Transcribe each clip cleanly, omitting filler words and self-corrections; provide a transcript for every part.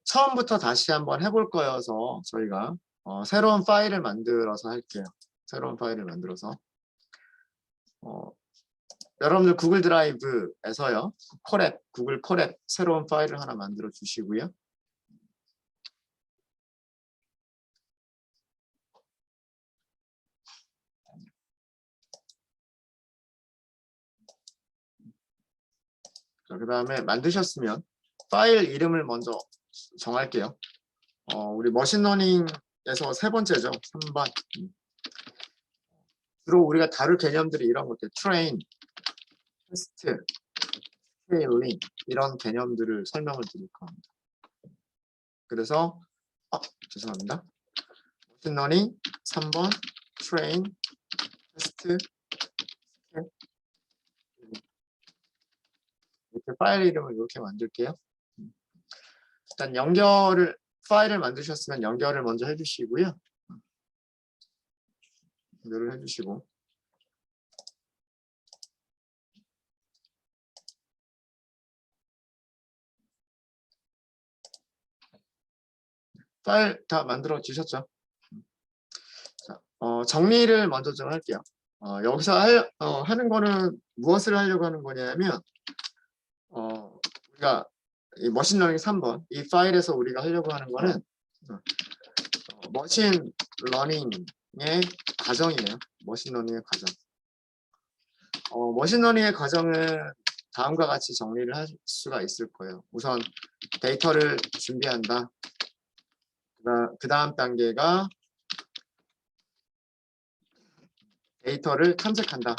처음부터 다시 한번 해볼 거여서 저희가 새로운 파일을 만들어서 할게요. 새로운 파일을 만들어서 여러분들 구글 드라이브에서요. 콜앱, 구글 콜앱 새로운 파일을 하나 만들어 주시고요. 그 다음에 만드셨으면 파일 이름을 먼저 정할게요. 우리 머신러닝에서 세 번째죠. 3번. 주로 우리가 다룰 개념들이 이런 것들, 트레인, 테스트, 스케일링 이런 개념들을 설명을 드릴 겁니다. 그래서 죄송합니다. 머신러닝 3번, 트레인, 테스트, 스케일 이렇게 파일 이름을 이렇게 만들게요. 일단 파일을 만드셨으면 연결을 먼저 해주시고요. 연결을 해주시고 파일 다 만들어 주셨죠? 자, 정리를 먼저 좀 할게요. 여기서 하는 거는 무엇을 하려고 하는 거냐면 우리가 이 머신러닝 3번 이 파일에서 우리가 하려고 하는 거는 머신러닝의 과정이에요. 머신러닝의 과정. 머신러닝의 과정은 다음과 같이 정리를 할 수가 있을 거예요. 우선 데이터를 준비한다. 그 다음 단계가 데이터를 탐색한다.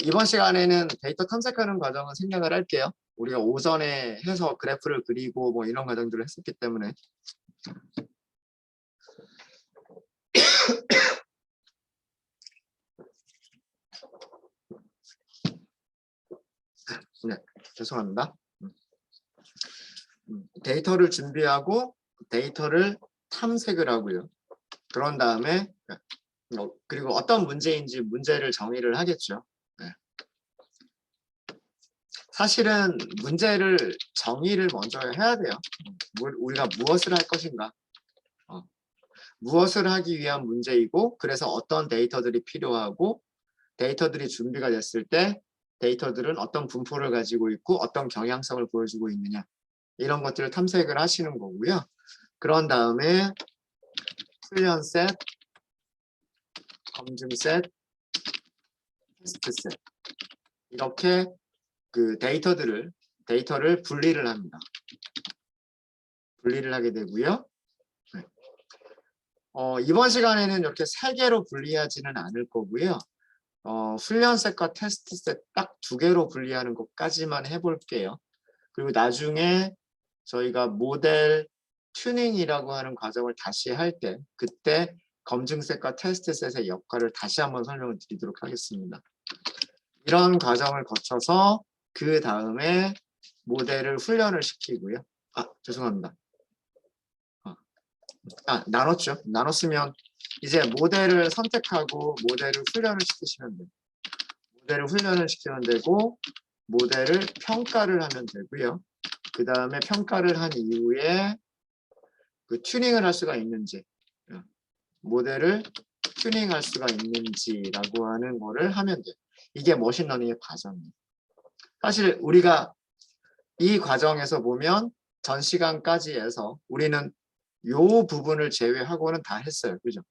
이번 시간에는 데이터 탐색하는 과정은 생략을 할게요. 우리가 오전에 해서 그래프를 그리고 뭐 이런 과정들을 했었기 때문에. 네, 죄송합니다. 데이터를 준비하고 데이터를 탐색을 하고요. 그런 다음에 그리고 어떤 문제인지 문제를 정의를 하겠죠. 네. 사실은 문제를 정의를 먼저 해야 돼요. 우리가 무엇을 할 것인가. 무엇을 하기 위한 문제이고 그래서 어떤 데이터들이 필요하고 데이터들이 준비가 됐을 때 데이터들은 어떤 분포를 가지고 있고 어떤 경향성을 보여주고 있느냐 이런 것들을 탐색을 하시는 거고요. 그런 다음에 훈련 셋, 검증 셋, 테스트 셋 이렇게 그 데이터를 분리를 합니다. 분리를 하게 되고요. 네. 이번 시간에는 이렇게 3개로 분리하지는 않을 거고요. 훈련 셋과 테스트 셋 딱 2개로 분리하는 것까지만 해볼게요. 그리고 나중에 저희가 모델 튜닝이라고 하는 과정을 다시 할 때 그때 검증 셋과 테스트 셋의 역할을 다시 한번 설명을 드리도록 하겠습니다. 이런 과정을 거쳐서 그 다음에 모델을 훈련을 시키고요. 죄송합니다. 나눴죠. 나눴으면 이제 모델을 선택하고 모델을 훈련을 시키시면 돼요. 모델을 훈련을 시키면 되고 모델을 평가를 하면 되고요. 그 다음에 평가를 한 이후에 그 튜닝을 할 수가 있는지 모델을 튜닝할 수가 있는지라고 하는 거를 하면 돼요. 이게 머신러닝의 과정이에요. 사실 우리가 이 과정에서 보면 전 시간까지 해서 우리는 요 부분을 제외하고는 다 했어요. 그죠?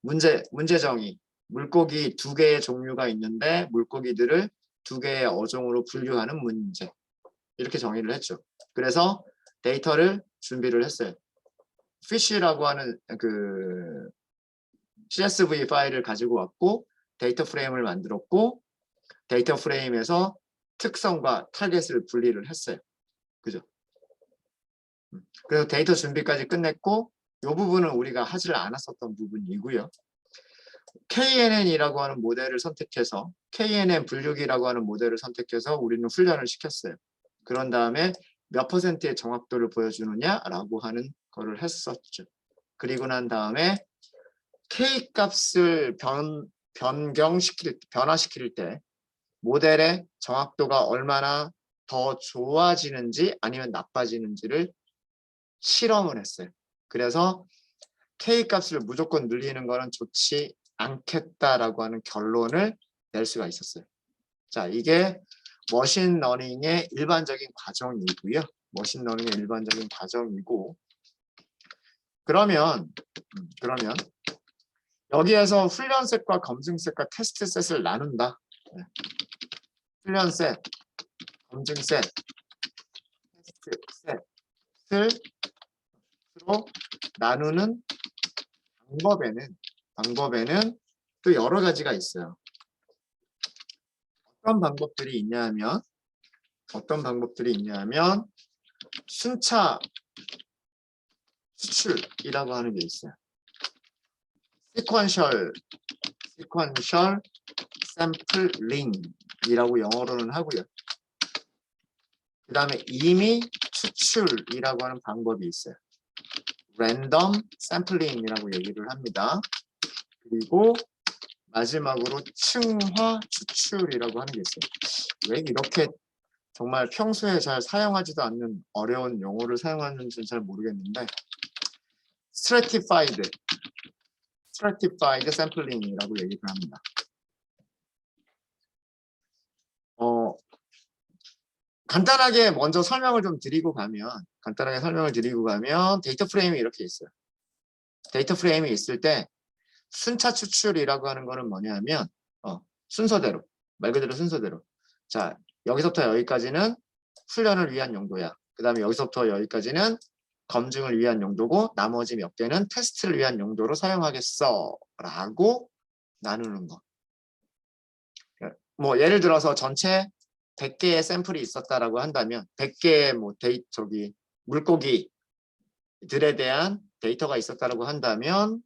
문제 정의. 물고기 2개의 종류가 있는데 물고기들을 2개의 어종으로 분류하는 문제. 이렇게 정의를 했죠. 그래서 데이터를 준비를 했어요. fish라고 하는 그 CSV 파일을 가지고 왔고 데이터 프레임을 만들었고 데이터 프레임에서 특성과 타겟을 분리를 했어요. 그죠? 그래서 데이터 준비까지 끝냈고 이 부분은 우리가 하지를 않았었던 부분이고요. KNN이라고 하는 모델을 선택해서 KNN 분류기라고 하는 모델을 선택해서 우리는 훈련을 시켰어요. 그런 다음에 몇 %의 정확도를 보여주느냐라고 하는 거를 했었죠. 그리고 난 다음에 K 값을 변화시킬 때 모델의 정확도가 얼마나 더 좋아지는지 아니면 나빠지는지를 실험을 했어요. 그래서 K 값을 무조건 늘리는 거는 좋지 않겠다라고 하는 결론을 낼 수가 있었어요. 자, 이게 머신러닝의 일반적인 과정이고요. 머신러닝의 일반적인 과정이고, 그러면 여기에서 훈련셋과 검증셋과 테스트셋을 나눈다. 훈련셋, 검증셋, 테스트셋을 서로 나누는 방법에는 또 여러 가지가 있어요. 어떤 방법들이 있냐면 순차 추출이라고 하는 게 있어요. 시퀀셜 샘플링이라고 영어로는 하고요. 그 다음에 임의 추출이라고 하는 방법이 있어요. 랜덤 샘플링이라고 얘기를 합니다. 그리고 마지막으로 층화 추출이라고 하는 게 있어요. 왜 이렇게 정말 평소에 잘 사용하지도 않는 어려운 용어를 사용하는지는 잘 모르겠는데 stratified 샘플링이라고 얘기를 합니다. 간단하게 먼저 설명을 좀 드리고 가면 데이터 프레임이 이렇게 있어요. 데이터 프레임이 있을 때 순차 추출이라고 하는 거는 뭐냐면 순서대로, 말 그대로 순서대로. 자, 여기서부터 여기까지는 훈련을 위한 용도야. 그 다음에 여기서부터 여기까지는 검증을 위한 용도고 나머지 몇 개는 테스트를 위한 용도로 사용하겠어 라고 나누는 거. 뭐 예를 들어서 전체 100개의 샘플이 있었다라고 한다면 100개의 물고기들에 대한 데이터가 있었다라고 한다면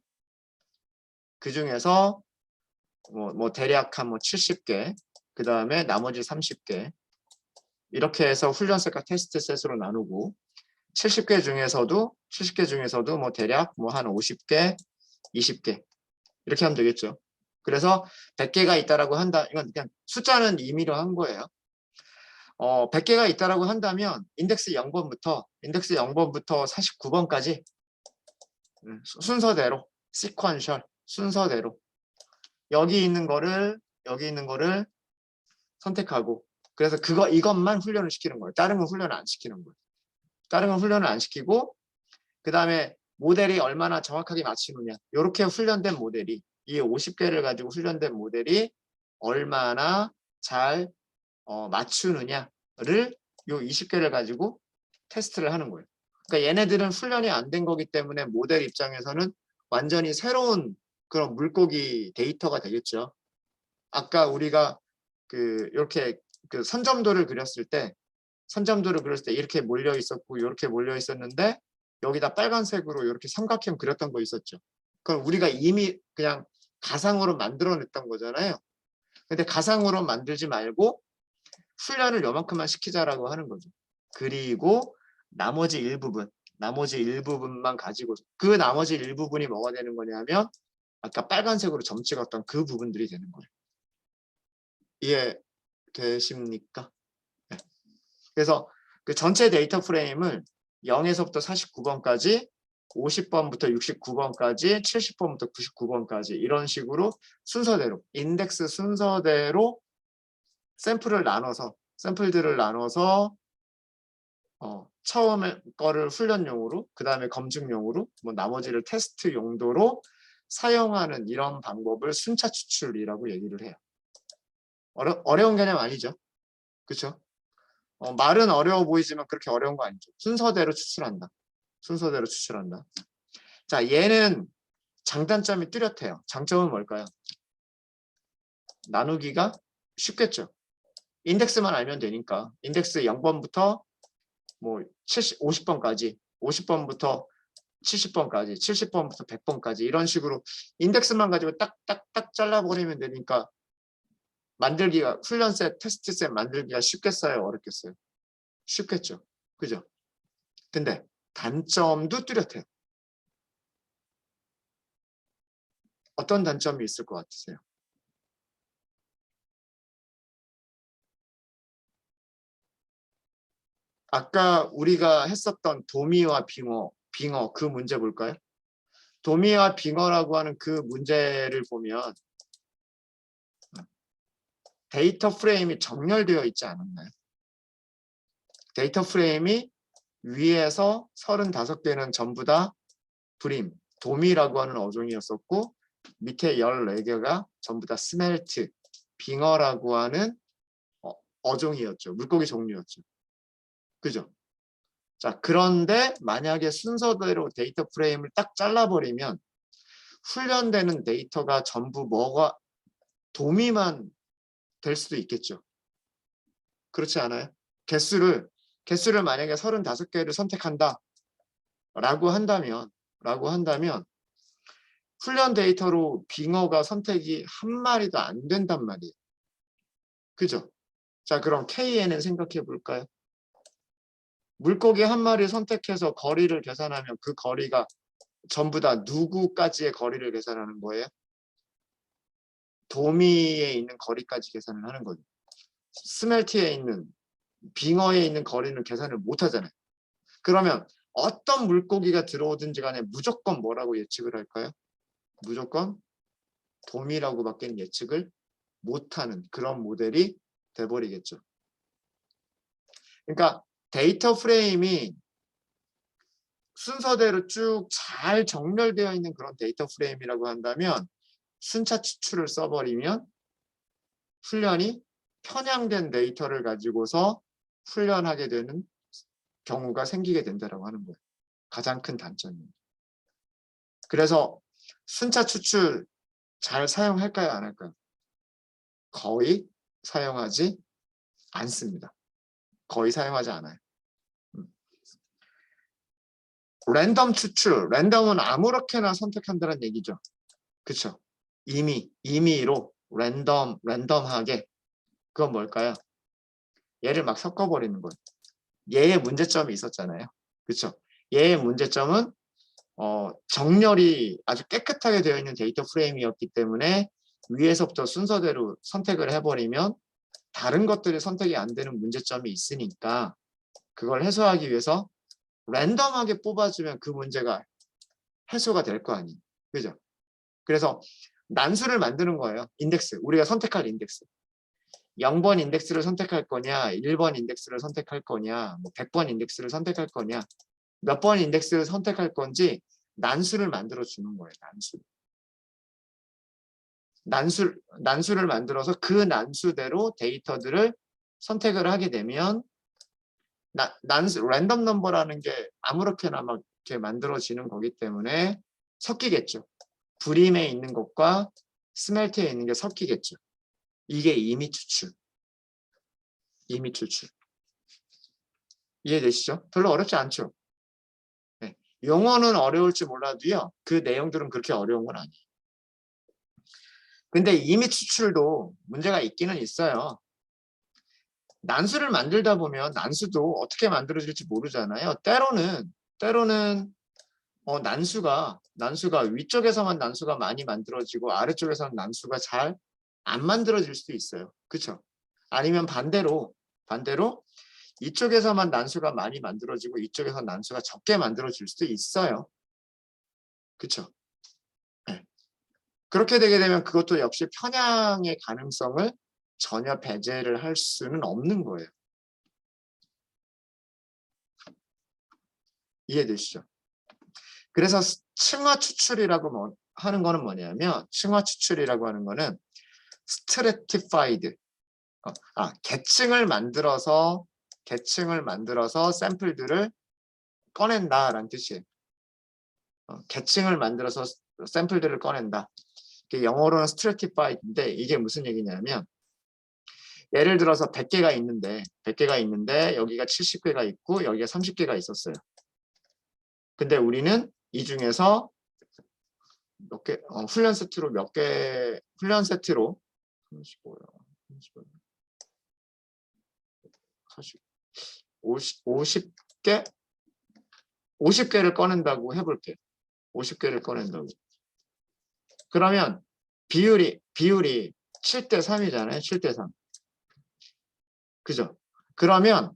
그 중에서 대략 한 70개, 그 다음에 나머지 30개 이렇게 해서 훈련셋과 테스트셋으로 나누고 70개 중에서도 뭐 대략 한 50개, 20개 이렇게 하면 되겠죠. 그래서 100개가 있다라고 한다. 이건 그냥 숫자는 임의로 한 거예요. 100개가 있다라고 한다면 인덱스 0번부터 49번까지 순서대로 시퀀셜 순서대로 여기 있는 거를 선택하고 그래서 이것만 훈련을 시키는 거예요. 다른 건 훈련을 안 시키는 거예요. 다른 건 훈련을 안 시키고 그 다음에 모델이 얼마나 정확하게 맞추느냐. 이렇게 훈련된 모델이 이 50개를 가지고 훈련된 모델이 얼마나 잘 맞추느냐를 이 20개를 가지고 테스트를 하는 거예요. 그러니까 얘네들은 훈련이 안 된 거기 때문에 모델 입장에서는 완전히 새로운 그런 물고기 데이터가 되겠죠. 아까 우리가 이렇게 선점도를 그렸을 때 이렇게 몰려 있었고 이렇게 몰려 있었는데 여기다 빨간색으로 이렇게 삼각형 그렸던 거 있었죠. 그럼 우리가 이미 그냥 가상으로 만들어냈던 거잖아요. 근데 가상으로 만들지 말고 훈련을 요만큼만 시키자라고 하는 거죠. 그리고 나머지 일부분만 가지고 그 나머지 일부분이 뭐가 되는 거냐면 아까 빨간색으로 점 찍었던 그 부분들이 되는 거예요. 이해되십니까? 네. 그래서 그 전체 데이터 프레임을 0에서부터 49번까지 50번부터 69번까지 70번부터 99번까지 이런 식으로 순서대로 인덱스 순서대로 샘플들을 나눠서 처음에 거를 훈련용으로 그 다음에 검증용으로 나머지를 테스트 용도로 사용하는 이런 방법을 순차 추출이라고 얘기를 해요. 어려운 개념 아니죠? 그렇죠? 말은 어려워 보이지만 그렇게 어려운 거 아니죠. 순서대로 추출한다. 자, 얘는 장단점이 뚜렷해요. 장점은 뭘까요? 나누기가 쉽겠죠. 인덱스만 알면 되니까. 인덱스 0번부터 50번까지, 50번부터 70번까지, 70번부터 100번까지 이런 식으로 인덱스만 가지고 딱딱딱 잘라버리면 되니까 훈련셋, 테스트셋 만들기가 쉽겠어요? 어렵겠어요? 쉽겠죠. 그죠? 근데 단점도 뚜렷해요. 어떤 단점이 있을 것 같으세요? 아까 우리가 했었던 도미와 빙어 그 문제 볼까요? 도미와 빙어라고 하는 그 문제를 보면 데이터 프레임이 정렬되어 있지 않았나요? 데이터 프레임이 위에서 35개는 전부 다 브림, 도미라고 하는 어종이었었고 밑에 14개가 전부 다 스멜트, 빙어라고 하는 어종이었죠. 물고기 종류였죠. 그죠? 자, 그런데 만약에 순서대로 데이터 프레임을 딱 잘라버리면 훈련되는 데이터가 전부 뭐가 도미만 될 수도 있겠죠. 그렇지 않아요? 개수를 만약에 35개를 선택한다 라고 한다면 훈련 데이터로 빙어가 선택이 한 마리도 안 된단 말이에요. 그죠? 자, 그럼 KN은 생각해 볼까요? 물고기 한 마리 선택해서 거리를 계산하면 그 거리가 전부 다 누구까지의 거리를 계산하는 거예요? 도미에 있는 거리까지 계산을 하는 거죠. 스멜트에 있는 빙어에 있는 거리는 계산을 못 하잖아요. 그러면 어떤 물고기가 들어오든지 간에 무조건 뭐라고 예측을 할까요? 무조건 도미라고밖에 예측을 못하는 그런 모델이 돼버리겠죠. 그러니까 데이터 프레임이 순서대로 쭉 잘 정렬되어 있는 그런 데이터 프레임이라고 한다면 순차 추출을 써버리면 훈련이 편향된 데이터를 가지고서 훈련하게 되는 경우가 생기게 된다고 하는 거예요. 가장 큰 단점입니다. 그래서 순차 추출 잘 사용할까요? 안 할까요? 거의 사용하지 않습니다. 거의 사용하지 않아요. 랜덤 추출, 랜덤은 아무렇게나 선택한다는 얘기죠. 그렇죠? 임의로 랜덤하게 그건 뭘까요? 얘를 막 섞어버리는 거예요. 얘의 문제점이 있었잖아요. 그렇죠? 얘의 문제점은 정렬이 아주 깨끗하게 되어 있는 데이터 프레임이었기 때문에 위에서부터 순서대로 선택을 해버리면 다른 것들이 선택이 안 되는 문제점이 있으니까 그걸 해소하기 위해서 랜덤하게 뽑아주면 그 문제가 해소가 될 거 아니에요. 그죠? 그래서 난수를 만드는 거예요. 인덱스. 우리가 선택할 인덱스. 0번 인덱스를 선택할 거냐, 1번 인덱스를 선택할 거냐, 100번 인덱스를 선택할 거냐, 몇 번 인덱스를 선택할 건지 난수를 만들어 주는 거예요. 난수를 만들어서 그 난수대로 데이터들을 선택을 하게 되면 랜덤 넘버라는 게 아무렇게나 막 이렇게 만들어지는 거기 때문에 섞이겠죠. 브림에 있는 것과 스멜트에 있는 게 섞이겠죠. 이게 임의 추출. 이해되시죠? 별로 어렵지 않죠? 네. 용어는 어려울지 몰라도요. 그 내용들은 그렇게 어려운 건 아니에요. 근데 임의 추출도 문제가 있기는 있어요. 난수를 만들다 보면 난수도 어떻게 만들어질지 모르잖아요. 때로는 난수가 위쪽에서만 난수가 많이 만들어지고 아래쪽에서는 난수가 잘 안 만들어질 수도 있어요. 그렇죠? 아니면 반대로 이쪽에서만 난수가 많이 만들어지고 이쪽에서 난수가 적게 만들어질 수도 있어요. 그렇죠? 네. 그렇게 되게 되면 그것도 역시 편향의 가능성을 전혀 배제를 할 수는 없는 거예요. 이해되시죠? 그래서 층화 추출이라고 하는 거는 뭐냐면 층화 추출이라고 하는 거는 stratified 계층을 만들어서 샘플들을 꺼낸다라는 뜻이에요. 계층을 만들어서 샘플들을 꺼낸다. 영어로는 stratified인데 이게 무슨 얘기냐면 예를 들어서 100개가 있는데 여기가 70개가 있고 여기가 30개가 있었어요. 근데 우리는 이 중에서 훈련 세트로 50개를 꺼낸다고 해볼게요. 50개를 꺼낸다고. 그러면 비율이 7대 3이잖아요. 7대 3. 그죠? 그러면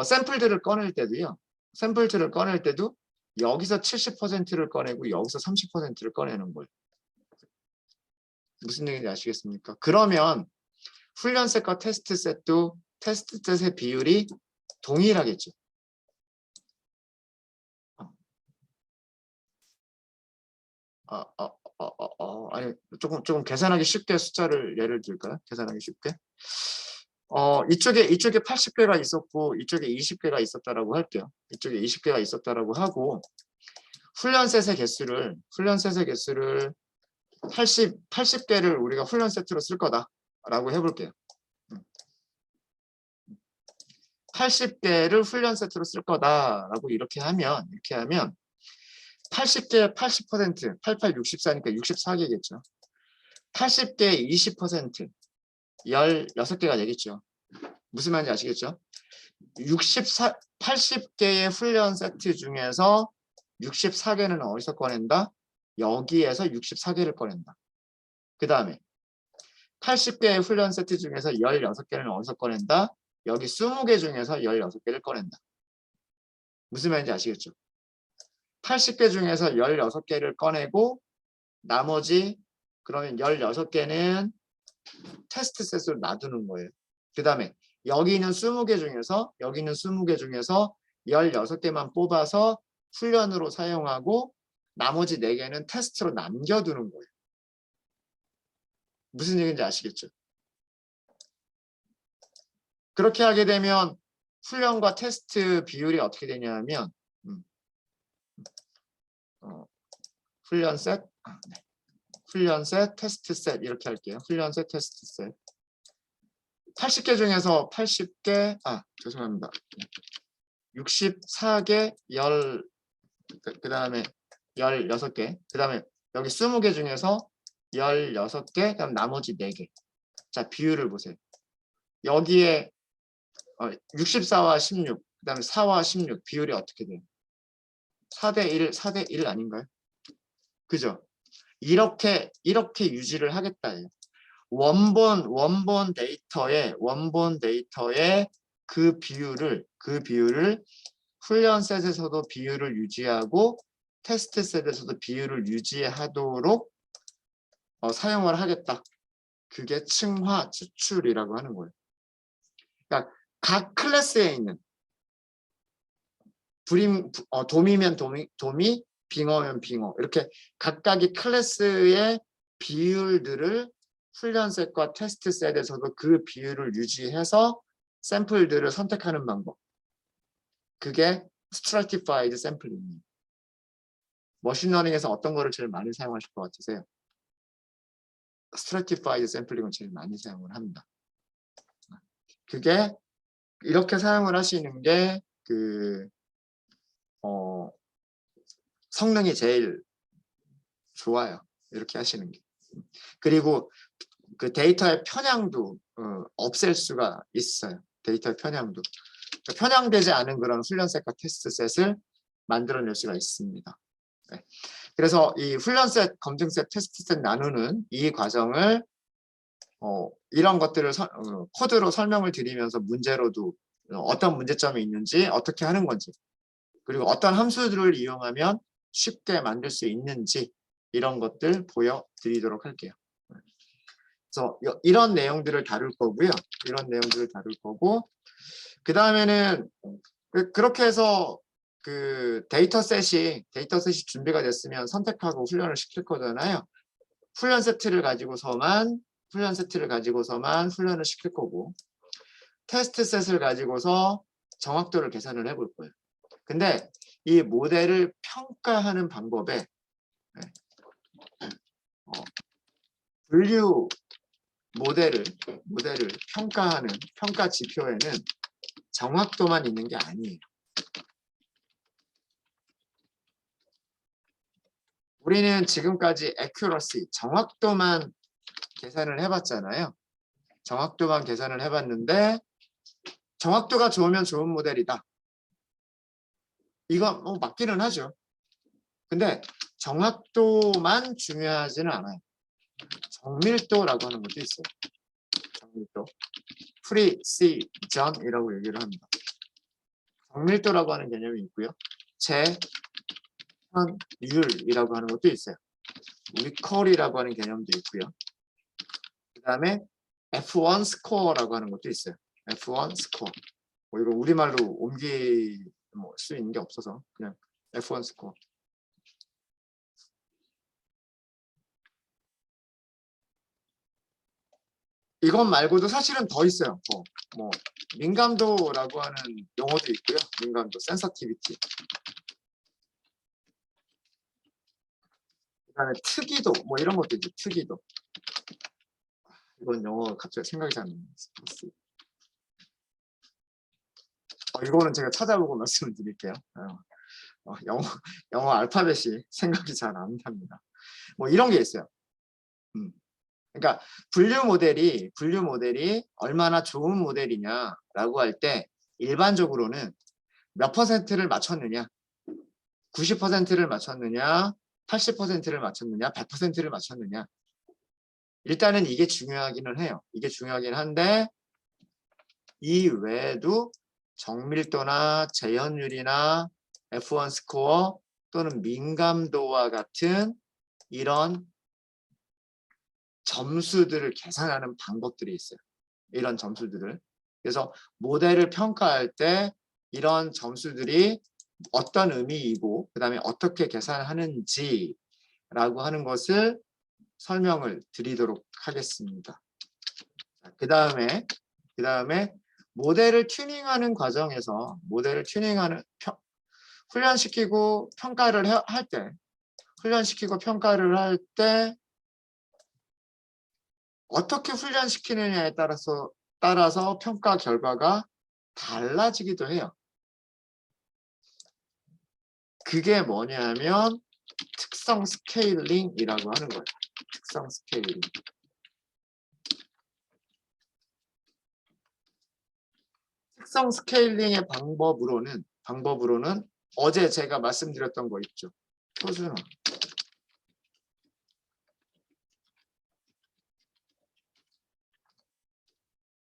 샘플들을 꺼낼 때도요. 샘플들을 꺼낼 때도 여기서 70%를 꺼내고 여기서 30%를 꺼내는 거예요. 무슨 얘기인지 아시겠습니까? 그러면 훈련셋과 테스트셋도 테스트셋의 비율이 동일하겠죠. 아니 조금 계산하기 쉽게 숫자를 예를 들까요? 계산하기 쉽게. 이쪽에 80개가 있었고 이쪽에 20개가 있었다라고 할게요. 이쪽에 20개가 있었다라고 하고 훈련셋의 개수를 80개를 우리가 훈련 세트로 쓸 거다라고 해볼게요. 80개를 훈련 세트로 쓸 거다라고 이렇게 하면 80개 80% 88, 64니까 64개겠죠. 80개 20% 16개가 되겠죠. 무슨 말인지 아시겠죠? 80개의 훈련 세트 중에서 64개는 어디서 꺼낸다? 여기에서 64개를 꺼낸다. 그 다음에 80개의 훈련 세트 중에서 16개는 어디서 꺼낸다? 여기 20개 중에서 16개를 꺼낸다. 무슨 말인지 아시겠죠? 80개 중에서 16개를 꺼내고 나머지 그러면 16개는 테스트 셋으로 놔두는 거예요. 그 다음에 여기 있는 20개 중에서 16개만 뽑아서 훈련으로 사용하고 나머지 4개는 테스트로 남겨두는 거예요. 무슨 얘기인지 아시겠죠? 그렇게 하게 되면 훈련과 테스트 비율이 어떻게 되냐면 훈련셋, 테스트 셋 이렇게 할게요. 훈련셋, 테스트 셋. 80개 중에서 80개, 죄송합니다. 64개, 그 다음에 16개, 그 다음에 여기 20개 중에서 16개, 그 다음 나머지 4개. 자, 비율을 보세요. 여기에 64와 16, 그 다음에 4와 16 비율이 어떻게 돼요? 4대 1 아닌가요? 그죠? 이렇게 유지를 하겠다예요. 원본 데이터의 그 비율을 훈련셋에서도 비율을 유지하고 테스트셋에서도 비율을 유지하도록 사용을 하겠다. 그게 층화 추출이라고 하는 거예요. 그러니까 각 클래스에 있는 도미면 도미, 빙어면 빙어 이렇게 각각의 클래스의 비율들을 훈련셋과 테스트셋에서도 그 비율을 유지해서 샘플들을 선택하는 방법. 그게 stratified 샘플링이에요. 머신러닝에서 어떤 거를 제일 많이 사용하실 것 같으세요? stratified 샘플링을 제일 많이 사용을 합니다. 그게 이렇게 사용을 하시는 게 성능이 제일 좋아요. 이렇게 하시는 게. 그리고 그 데이터의 편향도 없앨 수가 있어요. 데이터의 편향도. 그러니까 편향되지 않은 그런 훈련셋과 테스트셋을 만들어낼 수가 있습니다. 네. 그래서 이 훈련셋, 검증셋, 테스트셋 나누는 이 과정을 이런 것들을 코드로 설명을 드리면서 문제로도 어떤 문제점이 있는지 어떻게 하는 건지 그리고 어떤 함수들을 이용하면 쉽게 만들 수 있는지 이런 것들 보여드리도록 할게요. 그래서 이런 내용들을 다룰 거고요. 그 다음에는 그렇게 해서 그 데이터셋이 준비가 됐으면 선택하고 훈련을 시킬 거잖아요. 훈련 세트를 가지고서만 훈련을 시킬 거고 테스트 셋을 가지고서 정확도를 계산을 해볼 거예요. 근데 이 모델을 평가하는 방법에 분류 모델을 평가하는 평가 지표에는 정확도만 있는 게 아니에요. 우리는 지금까지 accuracy, 정확도만 계산을 해봤잖아요. 정확도만 계산을 해봤는데 정확도가 좋으면 좋은 모델이다. 이건 맞기는 하죠. 근데 정확도만 중요하지는 않아요. 정밀도라고 하는 것도 있어요. 정밀도. 프리시전이라고 얘기를 합니다. 정밀도라고 하는 개념이 있고요. 재현율이라고 하는 것도 있어요. 리컬이라고 하는 개념도 있고요. 그 다음에 F1 스코어라고 하는 것도 있어요. F1 스코어. 뭐 이거 우리말로 수 있는 게 없어서 그냥 F1 스코어. 이것 말고도 사실은 더 있어요. 뭐 민감도라고 하는 용어도 있고요. 민감도, 센서티비티. 그다음에 특이도, 뭐 이런 것도 있죠. 특이도. 이건 영어 갑자기 생각이 잘 안 나요. 이거는 제가 찾아보고 말씀을 드릴게요. 영어 알파벳이 생각이 잘 안 납니다. 뭐 이런 게 있어요. 그러니까 분류 모델이 얼마나 좋은 모델이냐라고 할 때 일반적으로는 몇 퍼센트를 맞췄느냐, 90%를 맞췄느냐, 80%를 맞췄느냐, 100%를 맞췄느냐. 일단은 이게 중요하기는 해요. 이게 중요하긴 한데 이 외에도 정밀도나 재현율이나 F1 스코어 또는 민감도와 같은 이런 점수들을 계산하는 방법들이 있어요. 이런 점수들을. 그래서 모델을 평가할 때 이런 점수들이 어떤 의미이고 그 다음에 어떻게 계산하는지라고 하는 것을 설명을 드리도록 하겠습니다. 그 다음에 모델을 튜닝하는 과정에서 훈련시키고 평가를 할 때 어떻게 훈련시키느냐에 따라서 평가 결과가 달라지기도 해요. 그게 뭐냐면 특성 스케일링이라고 하는 거예요. 특성 스케일링. 특성 스케일링의 방법으로는 어제 제가 말씀드렸던 거 있죠. 표준화.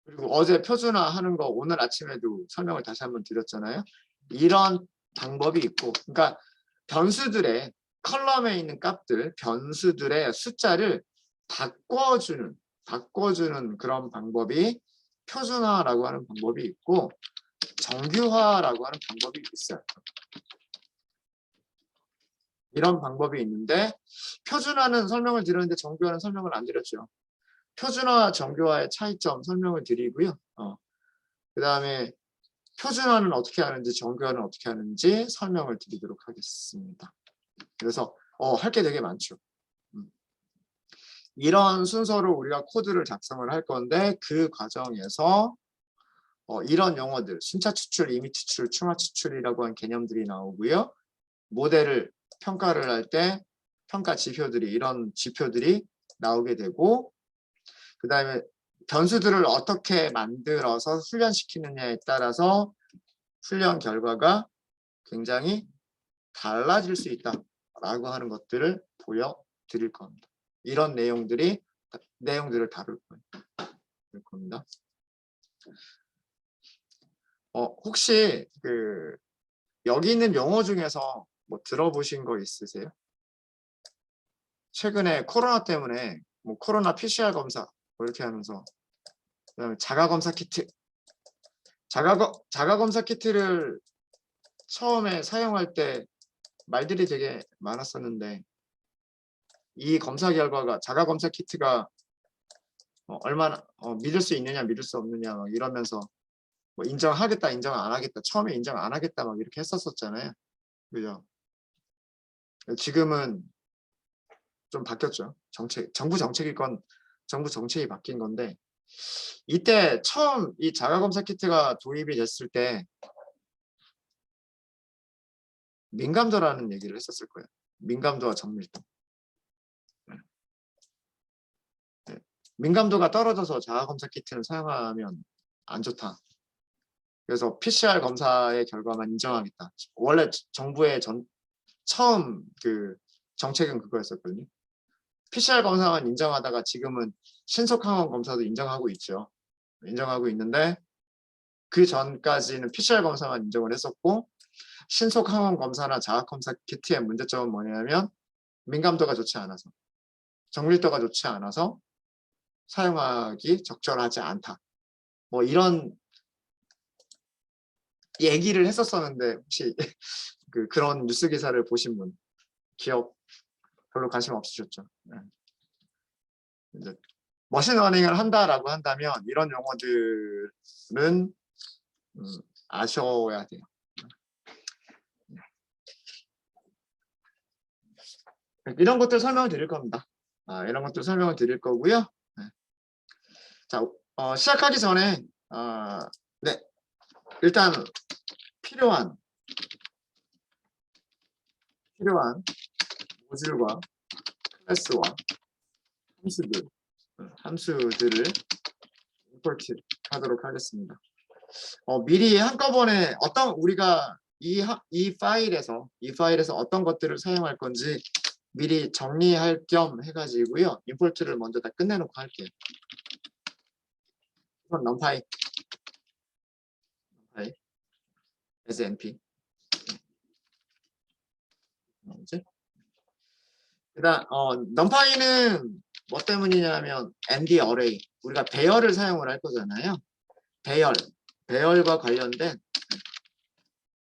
그리고 어제 표준화하는 거 오늘 아침에도 설명을 다시 한번 드렸잖아요. 이런 방법이 있고, 그러니까 변수들의 컬럼에 있는 값들, 변수들의 숫자를 바꿔주는 그런 방법이 표준화라고 하는 방법이 있고 정규화라고 하는 방법이 있어요. 이런 방법이 있는데 표준화는 설명을 드렸는데 정규화는 설명을 안 드렸죠. 표준화와 정규화의 차이점 설명을 드리고요. 그 다음에 표준화는 어떻게 하는지 정규화는 어떻게 하는지 설명을 드리도록 하겠습니다. 그래서 할 게 되게 많죠. 이런 순서로 우리가 코드를 작성을 할 건데 그 과정에서 이런 용어들 순차 추출, 임의 추출, 충화 추출이라고 하는 개념들이 나오고요. 모델을 평가를 할 때 평가 지표들이 이런 지표들이 나오게 되고 그 다음에 변수들을 어떻게 만들어서 훈련시키느냐에 따라서 훈련 결과가 굉장히 달라질 수 있다라고 하는 것들을 보여드릴 겁니다. 이런 내용들을 다룰 겁니다. 혹시 여기 있는 용어 중에서 뭐 들어보신 거 있으세요? 최근에 코로나 때문에 뭐 코로나 PCR 검사 뭐 이렇게 하면서 그다음에 자가검사 키트 자가검사 키트를 처음에 사용할 때 말들이 되게 많았었는데 이 검사 결과가 자가검사 키트가 얼마나 믿을 수 있느냐 믿을 수 없느냐 막 이러면서 뭐 인정하겠다 인정 안 하겠다 처음에 인정 안 하겠다 막 이렇게 했었잖아요. 그죠? 지금은 좀 바뀌었죠. 정부 정책이 바뀐 건데 이때 처음 이 자가검사 키트가 도입이 됐을 때 민감도라는 얘기를 했었을 거예요. 민감도와 정밀도. 네. 민감도가 떨어져서 자가검사 키트를 사용하면 안 좋다. 그래서 PCR 검사의 결과만 인정하겠다. 원래 정부의 처음 정책은 그거였었거든요. PCR 검사만 인정하다가 지금은 신속 항원 검사도 인정하고 있죠. 인정하고 있는데 그 전까지는 PCR 검사만 인정을 했었고 신속 항원 검사나 자가 검사 키트의 문제점은 뭐냐면 민감도가 좋지 않아서 정밀도가 좋지 않아서 사용하기 적절하지 않다. 뭐 이런 얘기를 했었었는데 혹시 그런 뉴스 기사를 보신 분 기억 별로 관심 없으셨죠? 네. 이제 머신러닝을 한다라고 한다면 이런 용어들은 아셔야 돼요. 이런 것들 설명을 드릴 겁니다. 이런 것들 설명을 드릴 거고요. 네. 자, 시작하기 전에 네, 일단 필요한 모듈과 클래스와 함수들을 임포트 하도록 하겠습니다. 미리 한꺼번에 우리가 이 파일에서 어떤 것들을 사용할 건지 미리 정리할 겸 해가지고요. 임포트를 먼저 다 끝내놓고 할게요. 우선 numpy as np. 그다음 numpy는 뭐 때문이냐면 ND array 우리가 배열을 사용을 할 거잖아요. 배열과 관련된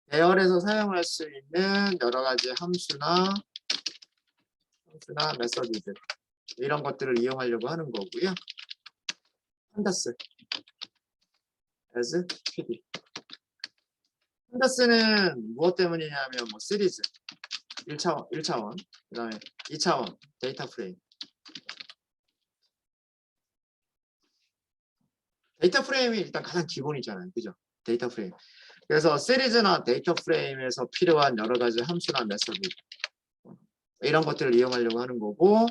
배열에서 사용할 수 있는 여러 가지 함수나 메서드들 이런 것들을 이용하려고 하는 거고요. 판다스 as pd. 판다스는 무엇 때문이냐면 뭐 시리즈 1차원 그다음에 2차원 데이터 프레임. 데이터 프레임이 일단 가장 기본이잖아요. 그죠? 데이터 프레임. 그래서 시리즈나 데이터 프레임에서 필요한 여러 가지 함수나 메서드 이런 것들을 이용하려고 하는 거고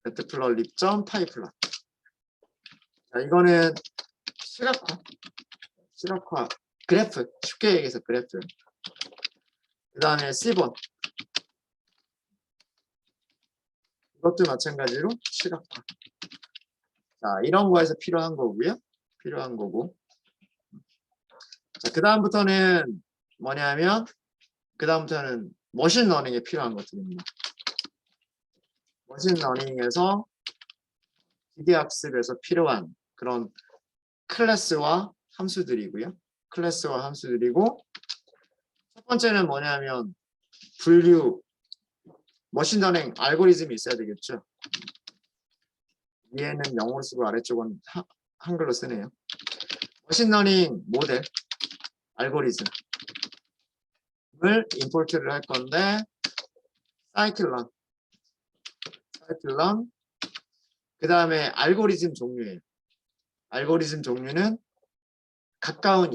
매트플러립.파이플럿. 자, 이거는 시각화 그래프 쉽게 얘기해서 그래프. 그 다음에 C본 이것도 마찬가지로 시각화. 자, 이런 거에서 필요한 거고요. 자, 그 다음부터는 뭐냐면 머신러닝에 필요한 것들입니다. 머신러닝에서 기계학습에서 필요한 그런 클래스와 함수들이고요. 첫 번째는 뭐냐면 머신러닝 알고리즘이 있어야 되겠죠. 위에는 영어로 쓰고 아래쪽은 한글로 쓰네요. 머신러닝 모델 알고리즘을 임포트를 할 건데 사이클런 그 다음에 알고리즘 종류예요. 알고리즘 종류는 가까운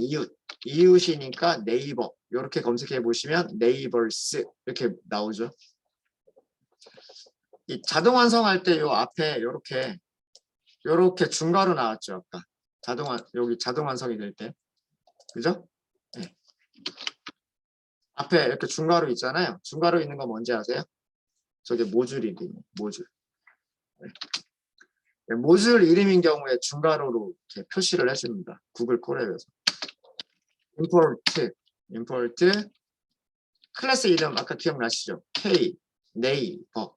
이웃이니까 네이버 이렇게 검색해 보시면 네이버스 이렇게 나오죠. 이 자동 완성할 때 요 앞에 이렇게 중괄호 나왔죠. 아까 여기 자동 완성이 될 때 그죠? 네. 앞에 이렇게 중괄호 있잖아요. 중괄호 있는 거 뭔지 아세요? 저게 모듈이거든요. 모듈. 네. 모듈 이름인 경우에 중괄호로 이렇게 표시를 해줍니다. 구글 콜앱에서. 임포트 클래스 이름 아까 기억나시죠? K, 네이버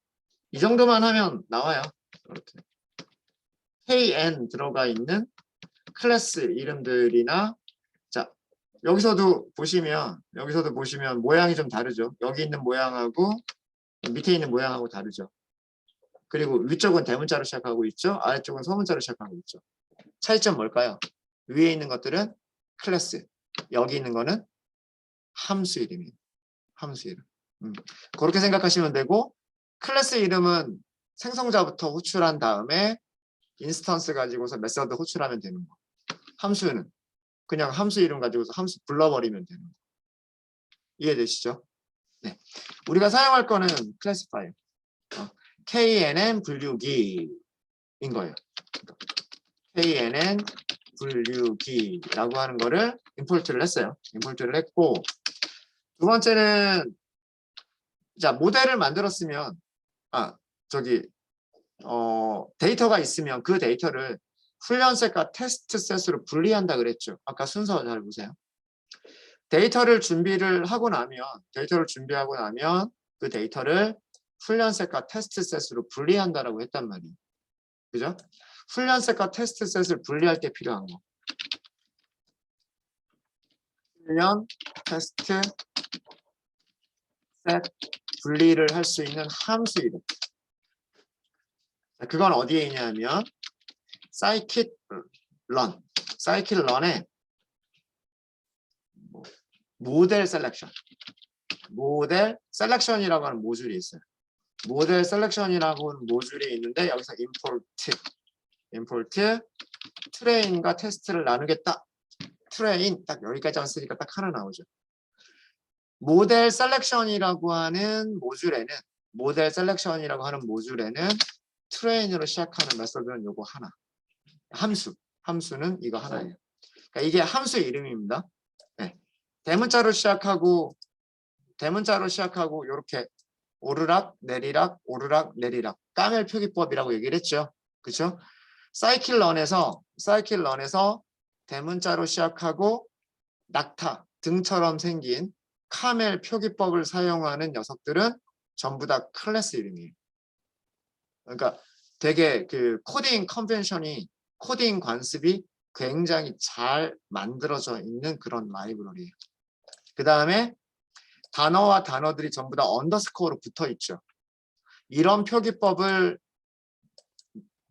이 정도만 하면 나와요. 이렇게 KN 들어가 있는 클래스 이름들이나 자 여기서도 보시면 모양이 좀 다르죠. 여기 있는 모양하고 밑에 있는 모양하고 다르죠. 그리고 위쪽은 대문자로 시작하고 있죠. 아래쪽은 소문자로 시작하고 있죠. 차이점 뭘까요? 위에 있는 것들은 클래스, 여기 있는 거는 함수 이름이에요. 함수 이름. 그렇게 생각하시면 되고 클래스 이름은 생성자부터 호출한 다음에 인스턴스 가지고서 메서드 호출하면 되는 거. 함수는 그냥 함수 이름 가지고서 함수 불러버리면 되는 거. 이해되시죠? 네. 우리가 사용할 거는 클래시파이어. KNN 분류기인 거예요. KNN 분류기라고 하는 거를 임포트를 했어요. 임포트를 했고 두 번째는 자 모델을 만들었으면 데이터가 있으면 그 데이터를 훈련셋과 테스트 셋으로 분리한다 그랬죠. 아까 순서 잘 보세요. 데이터를 준비하고 나면 그 데이터를 훈련셋과 테스트 셋으로 분리한다라고 했단 말이에요. 그죠? 훈련셋과 테스트 셋을 분리할 때 필요한 거. 훈련, 테스트, 셋 분리를 할 수 있는 함수 이름. 그건 어디에 있냐면 scikit-learn에 모델 셀렉션이라고 하는 모듈이 있어요. 모델 셀렉션이라고 하는 모듈이 있는데 여기서 import 트레인과 테스트를 나누겠다. 트레인 딱 여기까지 왔으니까 딱 하나 나오죠. 모델 셀렉션이라고 하는 모듈에는 트레인으로 시작하는 메서드는 요거 하나. 함수는 이거 하나예요. 그러니까 이게 함수 이름입니다. 네. 대문자로 시작하고 이렇게 오르락 내리락 까멜 표기법이라고 얘기를 했죠. 그렇죠? 사이클런에서 대문자로 시작하고 낙타 등처럼 생긴 카멜 표기법을 사용하는 녀석들은 전부 다 클래스 이름이에요. 그러니까 되게 그 코딩 관습이 굉장히 잘 만들어져 있는 그런 라이브러리예요. 그 다음에 단어와 단어들이 전부 다 언더스코어로 붙어 있죠. 이런 표기법을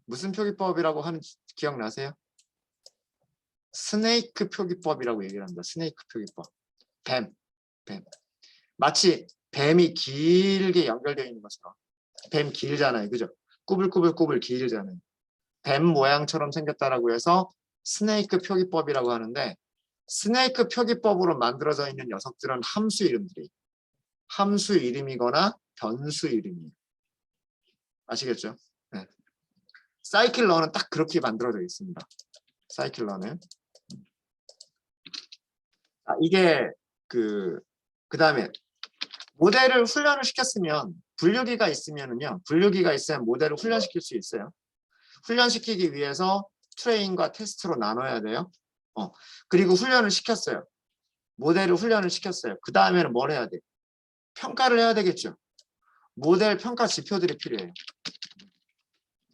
무슨 표기법이라고 하는지 기억나세요? 스네이크 표기법이라고 얘기를 합니다. 스네이크 표기법. 뱀. 마치 뱀이 길게 연결되어 있는 것처럼. 뱀 길잖아요. 그죠? 꾸불꾸불 길잖아요. 뱀 모양처럼 생겼다라고 해서 스네이크 표기법이라고 하는데 스네이크 표기법으로 만들어져 있는 녀석들은 함수 이름이거나 변수 이름이에요. 아시겠죠? 네. 사이클러는 딱 그렇게 만들어져 있습니다. 사이클러는. 이게 그 다음에 모델을 훈련을 시켰으면 분류기가 있으면 모델을 훈련시킬 수 있어요. 훈련시키기 위해서 트레인과 테스트로 나눠야 돼요. 그리고 훈련을 시켰어요. 모델을 훈련을 시켰어요. 그 다음에는 뭘 해야 돼? 평가를 해야 되겠죠. 모델 평가 지표들이 필요해요.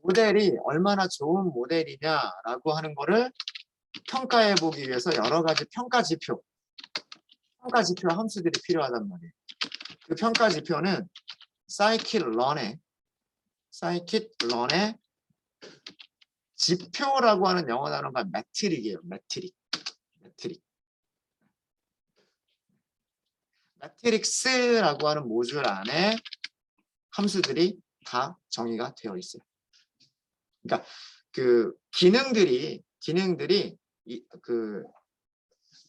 모델이 얼마나 좋은 모델이냐라고 하는 거를 평가해 보기 위해서 여러 가지 평가 지표 함수들이 필요하단 말이에요. 그 평가 지표는 scikit-learn의 지표라고 하는 영어 단어가 매트릭이에요. 매트릭스라고 하는 모듈 안에 함수들이 다 정의가 되어 있어요. 그러니까 그 기능들이 그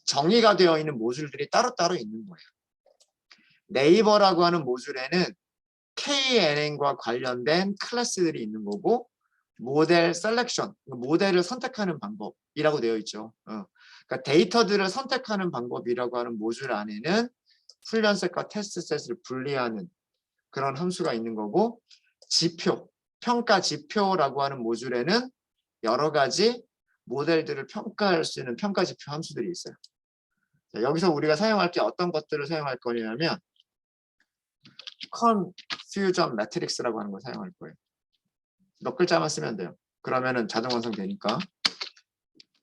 정의가 되어 있는 모듈들이 따로따로 있는 거예요. 네이버라고 하는 모듈에는 KNN과 관련된 클래스들이 있는 거고 모델 셀렉션, 모델을 선택하는 방법이라고 되어 있죠. 그러니까 데이터들을 선택하는 방법이라고 하는 모듈 안에는 훈련셋과 테스트셋을 분리하는 그런 함수가 있는 거고 평가 지표라고 하는 모듈에는 여러 가지 모델들을 평가할 수 있는 평가 지표 함수들이 있어요. 자, 여기서 우리가 사용할 게 어떤 것들을 사용할 거냐면 confusion matrix라고 하는 걸 사용할 거예요. 몇 글자만 쓰면 돼요. 그러면은 자동 완성되니까.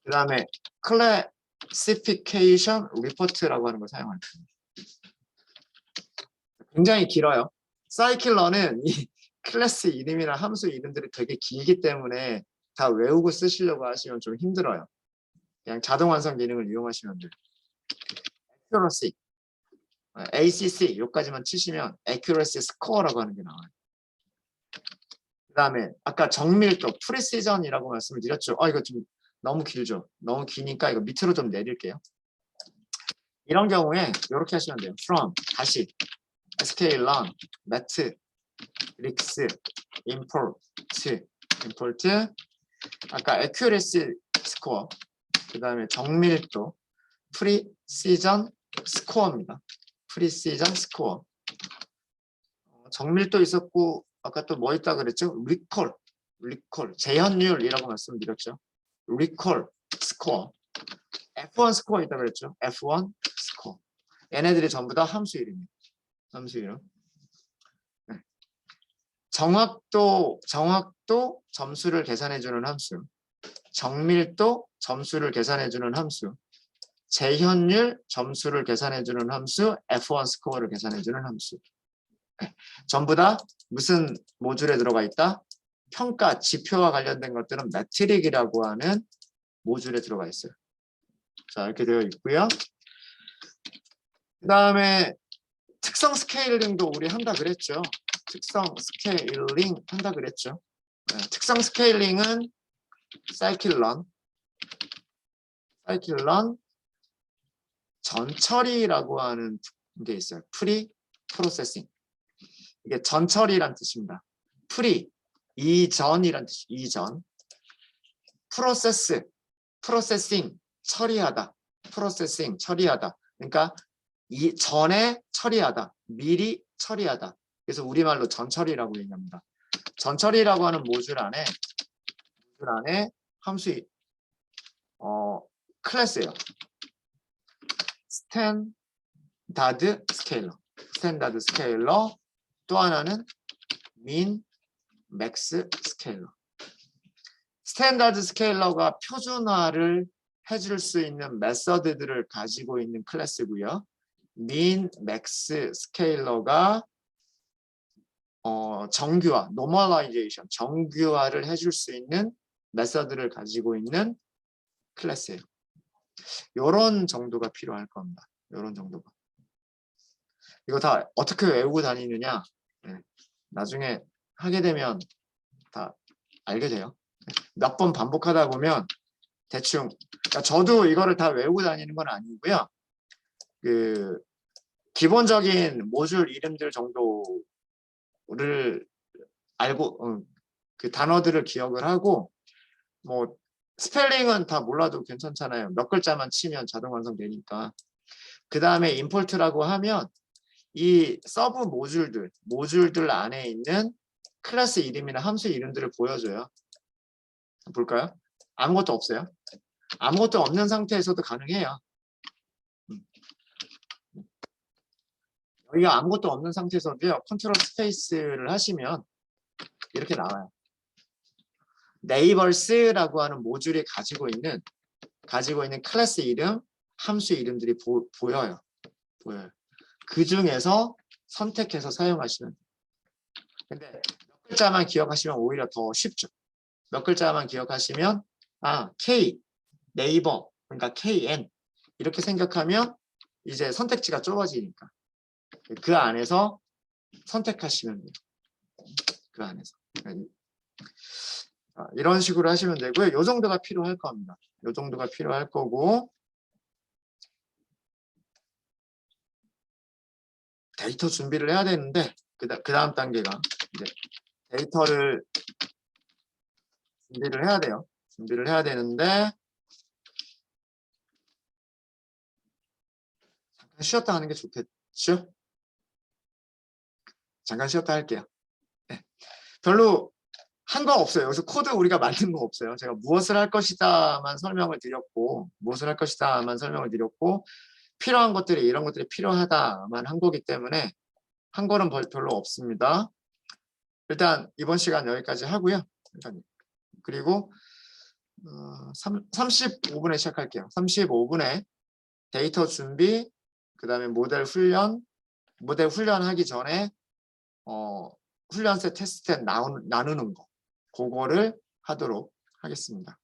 그 다음에 classification report라고 하는 걸 사용할 거예요. 굉장히 길어요. 사이클러는 이 클래스 이름이나 함수 이름들이 되게 길기 때문에 다 외우고 쓰시려고 하시면 좀 힘들어요. 그냥 자동 완성 기능을 이용하시면 돼요. accuracy, ACC 여기까지만 치시면 accuracy score라고 하는 게 나와요. 그 다음에 아까 정밀도, precision이라고 말씀을 드렸죠. 이거 좀 너무 길죠. 너무 기니까 이거 밑으로 좀 내릴게요. 이런 경우에 이렇게 하시면 돼요. from, 다시, sklearn, matrix, import, 아까 accuracy score, 그 다음에 정밀도, precision score입니다. precision score. 정밀도 있었고 아까 또 뭐 있다 그랬죠? recall, 재현율이라고 말씀드렸죠. recall score. F1 스코어 있다고 그랬죠. F1 스코어. 얘네들이 전부 다 함수 이름이에요. 함수 이름. 네. 정확도 점수를 계산해주는 함수. 정밀도 점수를 계산해주는 함수. 재현율 점수를 계산해주는 함수. F1 스코어를 계산해주는 함수. 네. 전부 다 무슨 모듈에 들어가 있다? 평가, 지표와 관련된 것들은 매트릭이라고 하는 모듈에 들어가 있어요. 자, 이렇게 되어 있고요. 그 다음에 특성 스케일링도 우리 한다 그랬죠. 특성 스케일링 한다 그랬죠. 네, 특성 스케일링은 사이클런, 전처리라고 하는 게 있어요. 프리 프로세싱. 이게 전처리란 뜻입니다. 프리, 이전이란 뜻, 이전. 프로세싱, 처리하다. 프로세싱, 처리하다. 그러니까 이 전에 처리하다, 미리 처리하다. 그래서 우리말로 전처리라고 얘기합니다. 전처리라고 하는 모듈 안에 함수 클래스예요. 스탠다드 스케일러. 또 하나는 민, 맥스 스케일러. 스탠다드 스케일러가 표준화를 해줄 수 있는 메서드들을 가지고 있는 클래스고요. 민, 맥스 스케일러가 정규화, 노멀라이제이션, 정규화를 해줄 수 있는 메서드를 가지고 있는 클래스예요. 이런 정도가 필요할 겁니다. 이런 정도가. 이거 다 어떻게 외우고 다니느냐? 네. 나중에 하게 되면 다 알게 돼요. 몇 번 반복하다 보면 대충, 그러니까 저도 이거를 다 외우고 다니는 건 아니고요. 그 기본적인 모듈 이름들 정도를 알고 그 단어들을 기억을 하고 뭐 스펠링은 다 몰라도 괜찮잖아요. 몇 글자만 치면 자동 완성되니까. 그 다음에 임포트라고 하면 이 서브 모듈들 안에 있는 클래스 이름이나 함수 이름들을 보여줘요. 볼까요? 아무것도 없어요. 아무것도 없는 상태에서도 가능해요. 여기가 아무것도 없는 상태에서도요. 컨트롤 스페이스를 하시면 이렇게 나와요. 네이버스라고 하는 모듈이 가지고 있는 클래스 이름, 함수 이름들이 보여요. 그 중에서 선택해서 사용하시면 돼요. 근데 몇 글자만 기억하시면 오히려 더 쉽죠. 몇 글자만 기억하시면 K, 네이버, 그러니까 KN 이렇게 생각하면 이제 선택지가 좁아지니까 그 안에서 선택하시면 돼요. 그 안에서. 이런 식으로 하시면 되고요. 요 정도가 필요할 겁니다. 요 정도가 필요할 거고 데이터 준비를 해야 되는데 그 다음 단계가 이제 데이터를 준비를 해야 돼요. 준비를 해야 되는데 잠깐 쉬었다 하는 게 좋겠죠? 잠깐 쉬었다 할게요. 네. 별로 한 거 없어요. 여기서 코드 우리가 만든 거 없어요. 제가 무엇을 할 것이다만 설명을 드렸고 필요한 것들이 이런 것들이 필요하다만 한 거기 때문에 한 거는 별로 없습니다. 일단 이번 시간 여기까지 하고요. 그리고 35분에 시작할게요. 35분에 데이터 준비, 그 다음에 모델 훈련하기 전에 훈련세 테스트셋 나누는 거 그거를 하도록 하겠습니다.